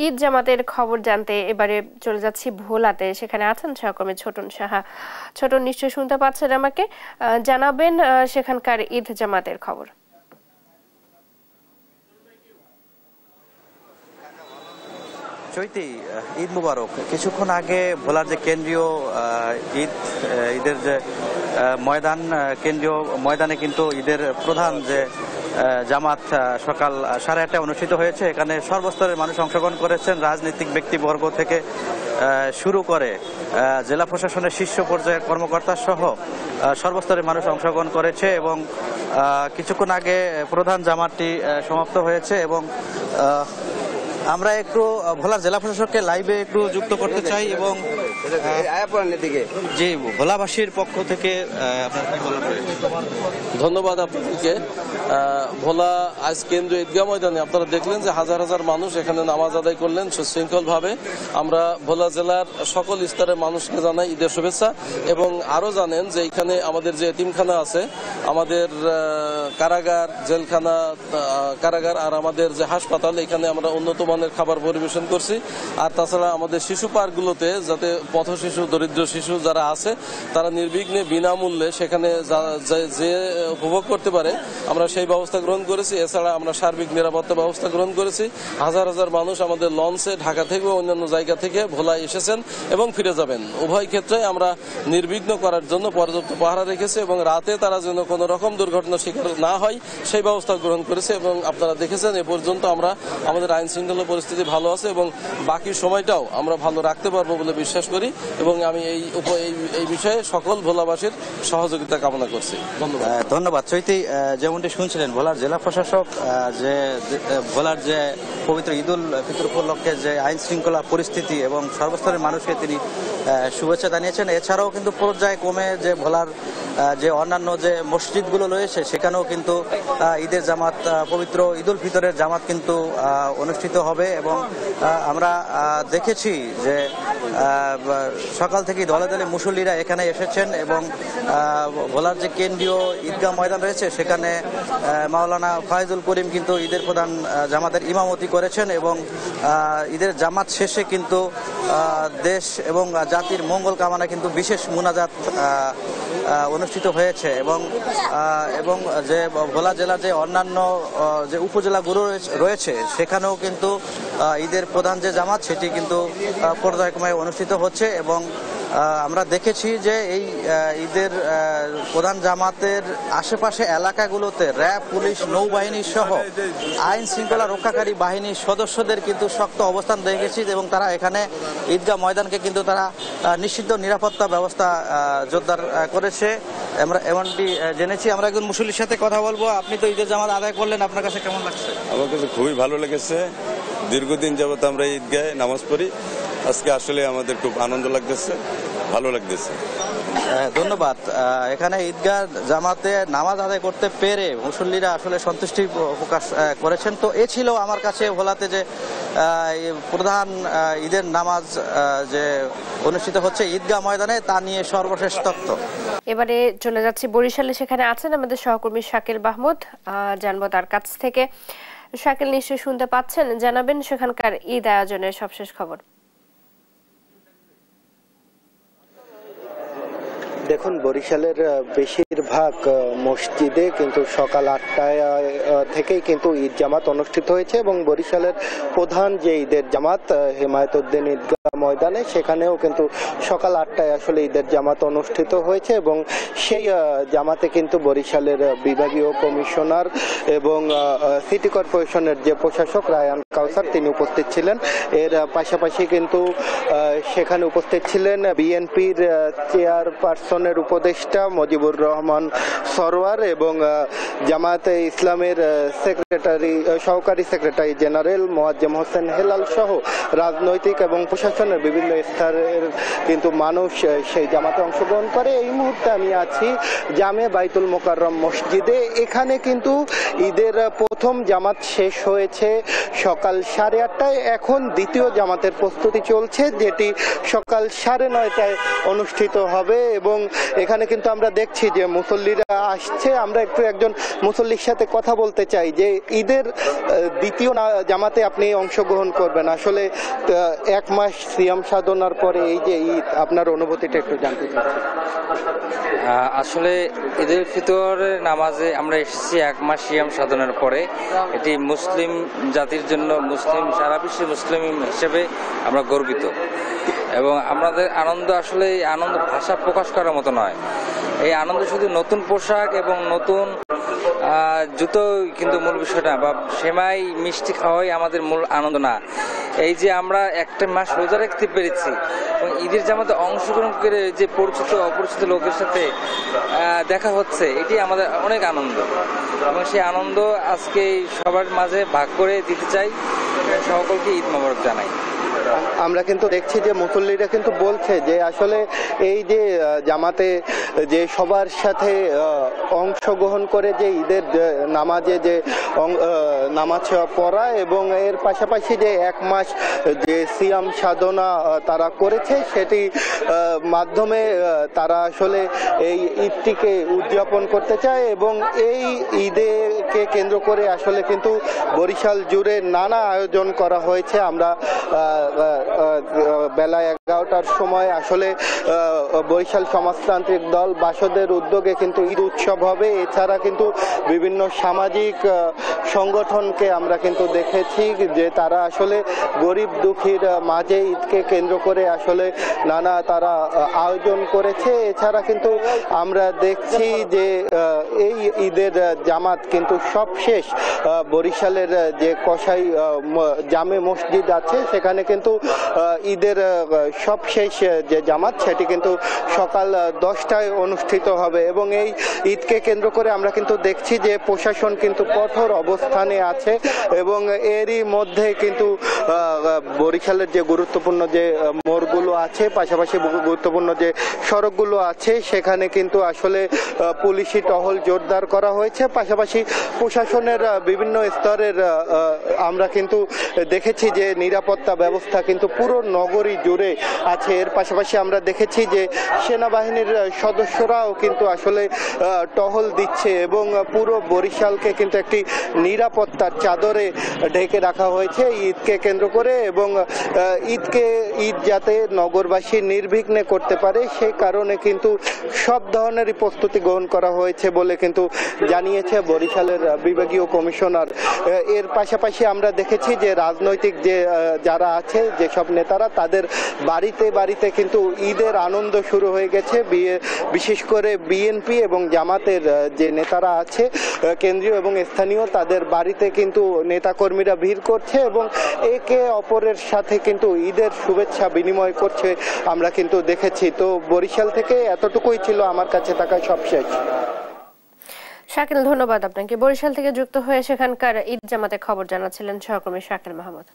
ঈদ জামাতের খবর জানতে এবারে চলে যাচ্ছি ভোলাতে। সেখানে আছেন সহকর্মী ছোটন সাহা। ছোটন, নিশ্চয় শুনতে পাচ্ছেন আমাকে? জানাবেন সেখানকার ঈদ জামাতের খবর। চৈতি, ঈদ মুবারক। কিছুক্ষণ আগে ভোলার যে কেন্দ্রীয় ঈদের যে ময়দান, কেন্দ্রীয় ময়দানে কিন্তু ঈদের প্রধান যে জামাত সকাল 8:30টায় অনুষ্ঠিত হয়েছে। এখানে সর্বস্তরের মানুষ অংশগ্রহণ করেছেন, রাজনৈতিক ব্যক্তিবর্গ থেকে শুরু করে জেলা প্রশাসনের শীর্ষ পর্যায়ের কর্মকর্তা সহ সর্বস্তরের মানুষ অংশগ্রহণ করেছে এবং কিছুক্ষণ আগে প্রধান জামাতটি সমাপ্ত হয়েছে। এবং আমরা একটু ভোলার জেলা প্রশাসককে লাইভে একটু যুক্ত করতে চাই এবং জি, ভোলাবাসীর পক্ষ থেকে ধন্যবাদ আপনাদেরকে। ভোলা আজ কেন্দ্রীয় ঈদগাহ ময়দানে আপনারা দেখলেন যে হাজার হাজার মানুষ এখানে নামাজ আদায় করলেন সুশৃঙ্খলভাবে। আমরা ভোলা জেলার সকল স্তরের মানুষকে জানাই ঈদের শুভেচ্ছা। এবং আরও জানেন যে এখানে আমাদের যে এতিমখানা আছে, আমাদের কারাগার, জেলখানা, কারাগার আর আমাদের যে হাসপাতাল, এখানে আমরা উন্নত মানের খাবার পরিবেশন করছি। আর তাছাড়া আমাদের শিশু পার্কগুলোতে যাতে পথ শিশু, দরিদ্র শিশু যারা আছে তারা নির্বিঘ্নে বিনামূল্যে সেখানে যে উপভোগ করতে পারে আমরা সেই ব্যবস্থা গ্রহণ করেছি। এছাড়া আমরা সার্বিক নিরাপত্তা ব্যবস্থা গ্রহণ করেছি। হাজার হাজার মানুষ আমাদের লঞ্চে ঢাকা থেকে অন্যান্য জায়গা থেকে ভোলায় এসেছেন এবং ফিরে যাবেন। উভয় ক্ষেত্রে আমরা নির্বিঘ্ন করার জন্য পর্যাপ্ত পাহারা রেখেছি এবং রাতে তারা যেন কোনো রকম দুর্ঘটনার শিকার না হয় সেই ব্যবস্থা গ্রহণ করেছে। এবং আপনারা দেখেছেন এ পর্যন্ত আমরা আমাদের আইন শৃঙ্খলা পরিস্থিতি ভালো আছে এবং বাকি সময়টাও আমরা ভালো রাখতে পারবো বলে বিশ্বাস করি। এবং আমি এই বিষয়ে সকল ভোলাবাসীর সহযোগিতা কামনা করছি। ধন্যবাদ। চৈতি, যেমনটি শুনছিলেন ভোলার জেলা প্রশাসক যে ভোলার যে পবিত্র ঈদ উল ফিতর উপলক্ষে যে আইন শৃঙ্খলা পরিস্থিতি এবং সর্বস্তরের মানুষকে তিনি শুভেচ্ছা জানিয়েছেন। এছাড়াও কিন্তু পর্যায়ক্রমে যে ভোলার যে অন্যান্য যে মসজিদগুলো রয়েছে সেখানেও কিন্তু ঈদের জামাত, পবিত্র ঈদ উল ফিতরের জামাত কিন্তু অনুষ্ঠিত হবে। এবং আমরা দেখেছি যে সকাল থেকে দলে দলে মুসল্লিরা এখানে এসেছেন এবং ভোলার যে কেন্দ্রীয় ঈদগাহ ময়দান রয়েছে সেখানে মাওলানা ফায়জুল করিম কিন্তু ঈদের প্রধান জামাতের ইমামতি করেছেন। এবং ঈদের জামাত শেষে কিন্তু দেশ এবং জাতির মঙ্গল কামনা কিন্তু বিশেষ মুনাজাত অনুষ্ঠিত হয়েছে। এবং যে ভোলা জেলার যে অন্যান্য যে উপজেলাগুলো রয়েছে সেখানেও কিন্তু ঈদের প্রধান যে জামাত সেটি কিন্তু পর্যায়ক্রমে অনুষ্ঠিত হচ্ছে। এবং আমরা দেখেছি যে এই ঈদের প্রধান জামাতের আশেপাশে এলাকাগুলোতে র্যাব, পুলিশ, নৌবাহিনী সহ আইন শৃঙ্খলা রক্ষাকারী বাহিনীর সদস্যদের কিন্তু শক্ত অবস্থান দেখেছি এবং তারা এখানে ঈদগাহ ময়দানকে কিন্তু তারা নিশ্চিত নিরাপত্তা ব্যবস্থা জোরদার করেছে। আমরা এমনটি জেনেছি। আমরা একজন মুসল্লির সাথে কথা বলবো। আপনি তো ঈদের জামাত আদায় করলেন, আপনার কাছে কেমন লাগছে? আমার কাছে খুবই ভালো লেগেছে। দীর্ঘদিন যাবত আমরা ঈদগাহে নামাজ পড়ি, আজকে আসলে আমাদের খুব আনন্দ লাগতেছে, ভালো লাগতেছে। ধন্যবাদ। এখানে ঈদগাহ জামাতে নামাজ আদায় করতে পেরে মুসল্লিরা আসলে সন্তুষ্টি প্রকাশ করেছেন। তো এ ছিল আমার কাছে ভোলাতে যে প্রধান ঈদের নামাজ যে অনুষ্ঠিত হচ্ছে ঈদগাহ ময়দানে তা নিয়ে সর্বশেষ তথ্য। এবারে চলে যাচ্ছি বরিশালে। সেখানে আছেন আমাদের সহকর্মী শাকিল মাহমুদ, জানবো তার কাছ থেকে। শাকিল, নিশ্চয়ই শুনতে পাচ্ছেন, জানাবেন সেখানকার ঈদ আয়োজনের সবশেষ খবর। দেখুন, বরিশালের বেশিরভাগ মসজিদে কিন্তু সকাল 8টায় থেকেই কিন্তু ঈদ জামাত অনুষ্ঠিত হয়েছে এবং বরিশালের প্রধান যে ঈদের জামাত হেমায়েতুদ্দিন ঈদগাহ ময়দানে সেখানেও কিন্তু সকাল 8টায় আসলে ঈদের জামাত অনুষ্ঠিত হয়েছে। এবং সেই জামাতে কিন্তু বরিশালের বিভাগীয় কমিশনার এবং সিটি কর্পোরেশনের যে প্রশাসক রায়ান কাউসার তিনি উপস্থিত ছিলেন। এর পাশাপাশি কিন্তু সেখানে উপস্থিত ছিলেন বিএনপির চেয়ারপারসনের উপদেষ্টা মুজিবুর রহমান সরোয়ার এবং জামায়াতে ইসলামের সহকারী সেক্রেটারি জেনারেল মোয়াজ্জেম হোসেন হেলাল সহ রাজনৈতিক এবং প্রশাসনের বিভিন্ন স্তরের কিন্তু মানুষ সেই জামাতে অংশগ্রহণ করে। এই মুহূর্তে আমি আছি জামে বাইতুল মোকাররম মসজিদে। এখানে কিন্তু ঈদের প্রথম জামাত শেষ হয়েছে সকাল 8:30টায়। এখন দ্বিতীয় জামাতের প্রস্তুতি চলছে, যেটি সকাল 9:30টায় অনুষ্ঠিত হবে। এবং এখানে কিন্তু আমরা দেখছি যে মুসল্লিরা আসছে। আমরা একটু একজন মুসল্লির সাথে কথা বলতে চাই যে ঈদের দ্বিতীয় জামাতে আপনি অংশগ্রহণ করবেন, আসলে 1 মাস সিয়াম সাধনার পরে এই যে ঈদ, আপনার অনুভূতিটা একটু জানতে চাচ্ছি। আসলে ঈদুল ফিতরের নামাজে আমরা এসেছি 1 মাস সিয়াম সাধনার পরে। এটি মুসলিম জাতির জন্য, মুসলিম সারা বিশ্বের মুসলিম হিসেবে আমরা গর্বিত এবং আমাদের আনন্দ, আসলে এই আনন্দ ভাষা প্রকাশ করার মতো নয়। এই আনন্দ শুধু নতুন পোশাক এবং নতুন জুতো কিন্তু মূল বিষয় না, বা সেমাই মিষ্টি খাওয়াই আমাদের মূল আনন্দ না। এই যে আমরা একটা মাস রোজা রাখতে পেরেছি এবং ঈদের জামাতে অংশগ্রহণ করে যে পরিচিত অপরিচিত লোকের সাথে দেখা হচ্ছে, এটি আমাদের অনেক আনন্দ এবং সেই আনন্দ আজকে সবার মাঝে ভাগ করে দিতে চাই। সকলকে ঈদ মোবারক জানাই। আমরা কিন্তু দেখছি যে মুসল্লিরা কিন্তু বলছে যে আসলে এই যে জামাতে যে সবার সাথে অংশগ্রহণ করে যে ঈদের নামাজে যে নামাজ পড়া এবং এর পাশাপাশি যে 1 মাস যে সিয়াম সাধনা তারা করেছে, সেটি মাধ্যমে তারা আসলে এই ঈদটিকে উদযাপন করতে চায়। এবং এই ঈদকে কেন্দ্র করে আসলে কিন্তু বরিশাল জুড়ে নানা আয়োজন করা হয়েছে। আমরা বেলা 11টার সময় আসলে বরিশাল সমাজতান্ত্রিক দল বাসদের উদ্যোগে কিন্তু ঈদ উৎসব হবে। এছাড়া কিন্তু বিভিন্ন সামাজিক সংগঠনকে আমরা কিন্তু দেখেছি যে তারা আসলে গরিব দুঃখীর মাঝে ঈদকে কেন্দ্র করে আসলে নানা তারা আয়োজন করেছে। এছাড়া কিন্তু আমরা দেখছি যে এই ঈদের জামাত কিন্তু সবশেষ বরিশালের যে কসাই জামে মসজিদ আছে, সেখানে কিন্তু ঈদের সবশেষ যে জামাত সেটি কিন্তু সকাল 10টায় অনুষ্ঠিত হবে। এবং এই ঈদকে কেন্দ্র করে আমরা কিন্তু দেখছি যে প্রশাসন কিন্তু কঠোর অবস্থানে আছে এবং এরই মধ্যে কিন্তু বরিশালের যে গুরুত্বপূর্ণ যে মোড়গুলো আছে, পাশাপাশি গুরুত্বপূর্ণ যে সড়কগুলো আছে, সেখানে কিন্তু আসলে পুলিশি টহল জোরদার করা হয়েছে। পাশাপাশি প্রশাসনের বিভিন্ন স্তরের আমরা কিন্তু দেখেছি যে নিরাপত্তা ব্যবস্থা কিন্তু পুরো নগরী জুড়ে আছে। এর পাশাপাশি আমরা দেখেছি যে সেনাবাহিনীর সদস্যরাও কিন্তু আসলে টহল দিচ্ছে এবং পুরো বরিশালকে কিন্তু একটি নিরাপত্তার চাদরে ঢেকে রাখা হয়েছে ঈদকে কেন্দ্র করে। এবং ঈদ যাতে নগরবাসী নির্বিঘ্নে করতে পারে, সেই কারণে কিন্তু সব ধরনেরই প্রস্তুতি গ্রহণ করা হয়েছে বলে কিন্তু জানিয়েছে বরিশালের বিভাগীয় কমিশনার। এর পাশাপাশি আমরা দেখেছি যে রাজনৈতিক যে যারা আছে, যেসব নেতারা, তাদের বাড়িতে বাড়িতে কিন্তু ঈদের আনন্দ শুরু হয়ে গেছে। বিশেষ করে বিএনপি এবং জামাতের যে নেতারা আছে কেন্দ্রীয় এবং স্থানীয়, তাদের বাড়িতে কিন্তু নেতাকর্মীরা ভিড় করছে এবং একে অপরের সাথে কিন্তু ঈদের শুভেচ্ছা বিনিময় করছে আমরা কিন্তু দেখেছি। তো বরিশাল থেকে এতটুকুই ছিল আমার কাছে থাকা সবশেষ। শাকিল, ধন্যবাদ আপনাকে। বরিশাল থেকে যুক্ত হয়ে সেখানকার ঈদ জামাতের খবর জানাচ্ছিলেন সহকর্মী শাকিল মাহমুদ।